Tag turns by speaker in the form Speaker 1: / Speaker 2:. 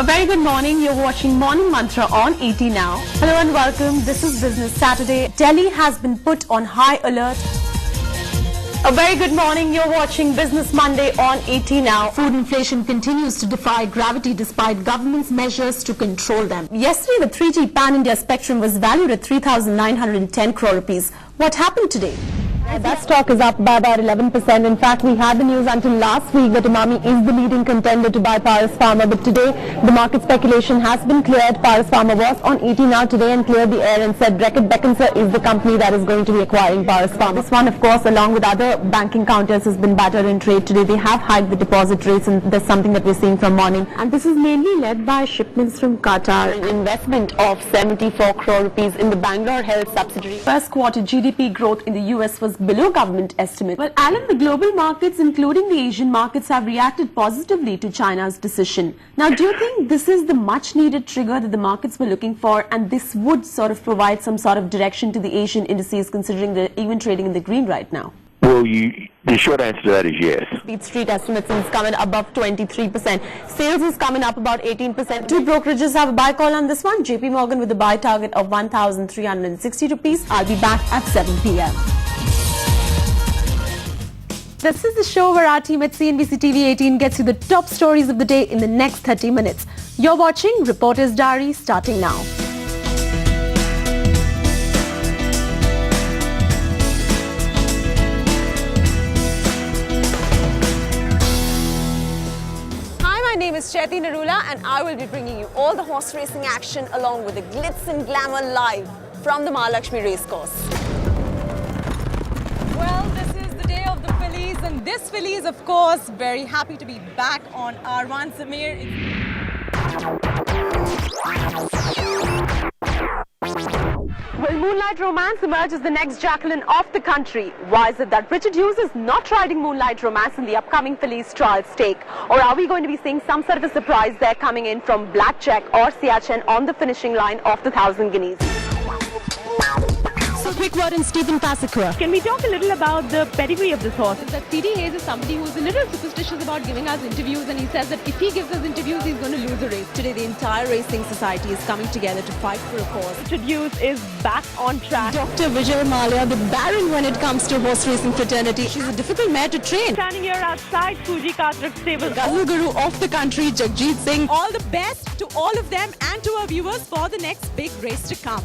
Speaker 1: very good morning. You're watching Morning Mantra on ET Now. Hello and welcome. This is Business Saturday. Delhi has been put on high alert. A very good morning. You're watching Business Monday on ET Now.
Speaker 2: Food inflation continues to defy gravity despite government's measures to control them.
Speaker 1: Yesterday, the 3G pan-India spectrum was valued at 3,910 crore rupees. What happened today?
Speaker 2: That stock is up by about 11%. In fact, we had the news until last week that Emami is the leading contender to buy Paras Pharma. But today, the market speculation has been cleared. Paras Pharma was on ET Now today and cleared the air and said Reckitt Beckhancer is the company that is going to be acquiring Paras Pharma. This one, of course, along with other banking counters, has been battered in trade today. They have hiked the deposit rates, and that's something that we're seeing from morning. And this is mainly led by shipments from Qatar. An investment of 74 crore rupees in the Bangalore Health subsidiary. First quarter GDP growth in the US was below government estimate. Well, Alan, the global markets, including the Asian markets, have reacted positively to China's decision. Now, do you think this is the much-needed trigger that the markets were looking for, and this would sort of provide some sort of direction to the Asian indices, considering they're even trading in the green right now?
Speaker 3: Well, the short answer to that is yes.
Speaker 1: Beat Street estimates is coming above 23%. Sales is coming up about 18%. Two brokerages have a buy call on this one. JP Morgan with a buy target of 1,360 rupees. I'll be back at 7 p.m. This is the show where our team at CNBC TV 18 gets you the top stories of the day in the next 30 minutes. You're watching Reporter's Diary, starting now. Hi, my name is Chaiti Narula and I will be bringing you all the horse racing action along with the glitz and glamour live from the Mahalakshmi Racecourse.
Speaker 4: Well, this is the day of the fillies, and this filly is, of course, very happy to be back on R1 Samir.
Speaker 1: Will Moonlight Romance emerge as the next Jacqueline of the country? Why is it that Richard Hughes is not riding Moonlight Romance in the upcoming fillies trial stake? Or are we going to be seeing some sort of a surprise there coming in from Blackjack or Siachen on the finishing line of the 1,000 Guineas?
Speaker 2: So, quick word on Stephen Passequa.
Speaker 5: Can we talk a little about the pedigree of this horse?
Speaker 4: That C.D. Hayes is somebody who's a little superstitious about giving us interviews, and he says that if he gives us interviews, he's going to lose a race. Today, the entire racing society is coming together to fight for a cause.
Speaker 5: Richard Hughes is back on track.
Speaker 2: Dr. Vijay Malia, the baron when it comes to horse racing fraternity. She's a difficult mare to train.
Speaker 5: Standing here outside Fuji Karthik stable.
Speaker 2: Ghazal Guru of the country, Jagjit Singh.
Speaker 4: All the best to all of them and to our viewers for the next big race to come.